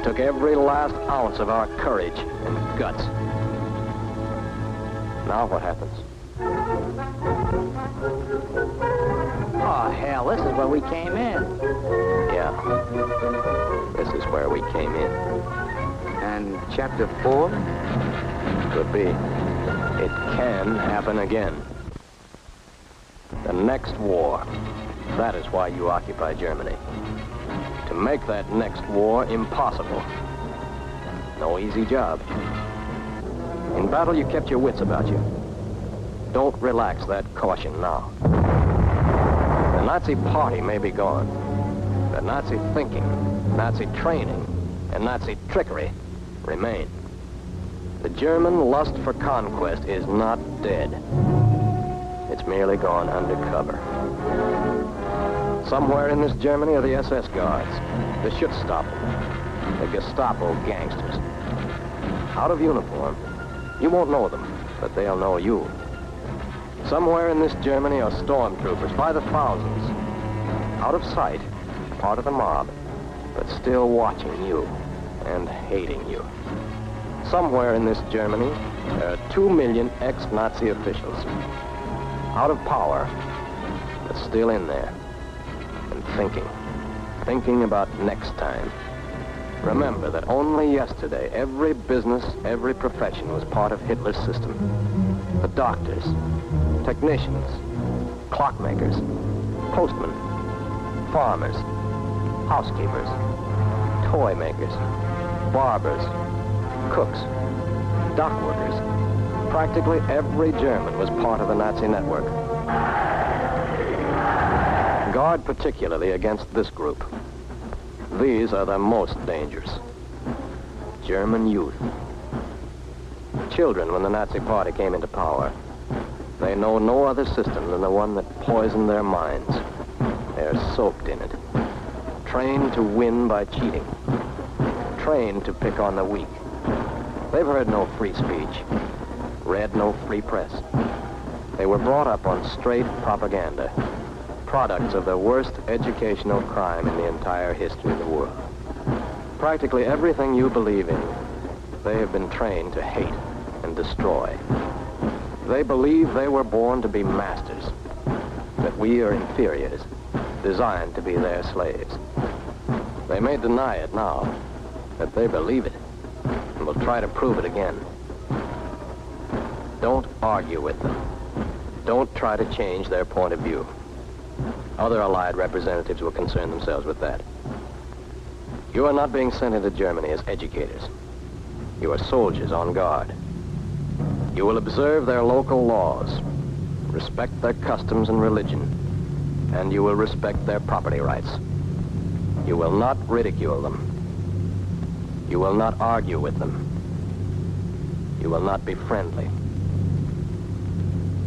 took every last ounce of our courage and guts. Now what happens? Oh, hell, this is where we came in. Yeah, this is where we came in. And chapter 4? Could be. It can happen again. The next war. That is why you occupy Germany. To make that next war impossible. No easy job. In battle, you kept your wits about you. Don't relax that caution now. The Nazi party may be gone. The Nazi thinking, Nazi training, and Nazi trickery remain. The German lust for conquest is not dead. It's merely gone undercover. Somewhere in this Germany are the SS guards, the Schutzstaffel, the Gestapo gangsters. Out of uniform. You won't know them, but they'll know you. Somewhere in this Germany are stormtroopers by the thousands. Out of sight, part of the mob, but still watching you and hating you. Somewhere in this Germany, there are 2 million ex-Nazi officials. Out of power, but still in there. And thinking about next time. Remember that only yesterday, every business, every profession was part of Hitler's system. The doctors, technicians, clockmakers, postmen, farmers, housekeepers, toy makers, barbers, cooks, dock workers. Practically every German was part of the Nazi network. Guard particularly against this group. These are the most dangerous. German youth. Children, when the Nazi party came into power, they know no other system than the one that poisoned their minds. They're soaked in it. Trained to win by cheating. Trained to pick on the weak. They've heard no free speech. Read no free press. They were brought up on straight propaganda. Products of the worst educational crime in the entire history of the world. Practically everything you believe in, they have been trained to hate and destroy. They believe they were born to be masters, that we are inferiors, designed to be their slaves. They may deny it now, but they believe it, and will try to prove it again. Don't argue with them. Don't try to change their point of view. Other Allied representatives will concern themselves with that. You are not being sent into Germany as educators. You are soldiers on guard. You will observe their local laws, respect their customs and religion, and you will respect their property rights. You will not ridicule them. You will not argue with them. You will not be friendly.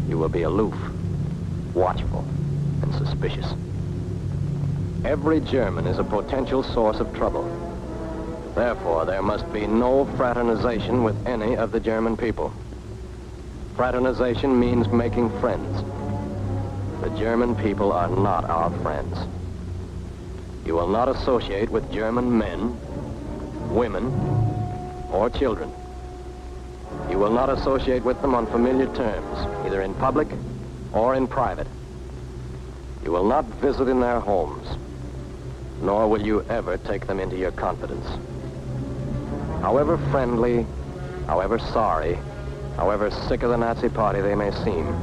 You will be aloof, watchful, and suspicious. Every German is a potential source of trouble. Therefore, there must be no fraternization with any of the German people. Fraternization means making friends. The German people are not our friends. You will not associate with German men, women, or children. You will not associate with them on familiar terms, either in public or in private. You will not visit in their homes, nor will you ever take them into your confidence. However friendly, however sorry, however sick of the Nazi party they may seem,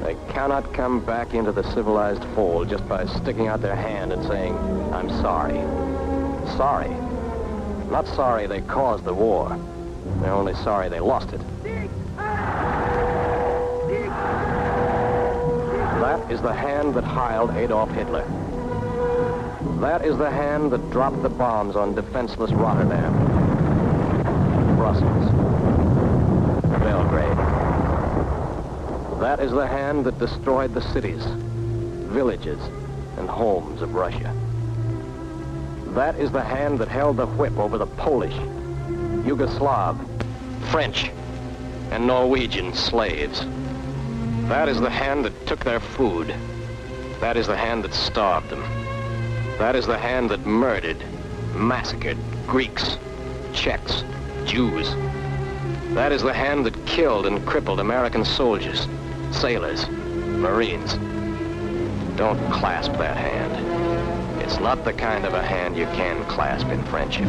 they cannot come back into the civilized fold just by sticking out their hand and saying, "I'm sorry." Sorry. Not sorry they caused the war. They're only sorry they lost it. That is the hand that heiled Adolf Hitler. That is the hand that dropped the bombs on defenseless Rotterdam, Brussels, Belgrade. That is the hand that destroyed the cities, villages, and homes of Russia. That is the hand that held the whip over the Polish, Yugoslav, French, and Norwegian slaves. That is the hand that took their food. That is the hand that starved them. That is the hand that murdered, massacred, Greeks, Czechs, Jews. That is the hand that killed and crippled American soldiers, sailors, Marines. Don't clasp that hand. It's not the kind of a hand you can clasp in friendship.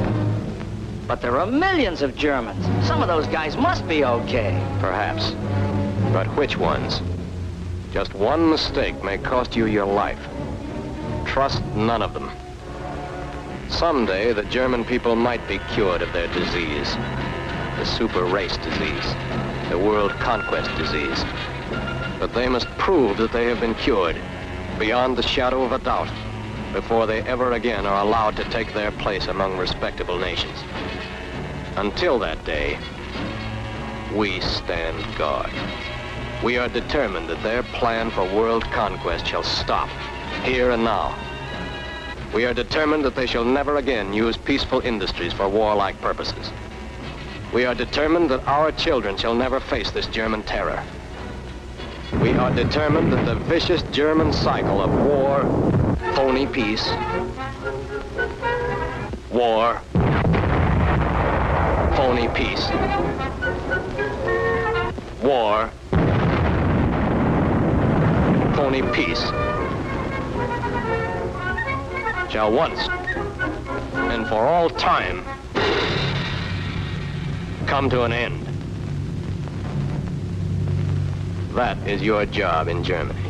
But there are millions of Germans. Some of those guys must be okay. Perhaps. But which ones? Just one mistake may cost you your life. Trust none of them. Someday, the German people might be cured of their disease. The super race disease. The world conquest disease. But they must prove that they have been cured, beyond the shadow of a doubt, before they ever again are allowed to take their place among respectable nations. Until that day, we stand guard. We are determined that their plan for world conquest shall stop, here and now. We are determined that they shall never again use peaceful industries for warlike purposes. We are determined that our children shall never face this German terror. We are determined that the vicious German cycle of war, phony peace, war, phony peace, war, phony peace, shall once and for all time come to an end. That is your job in Germany.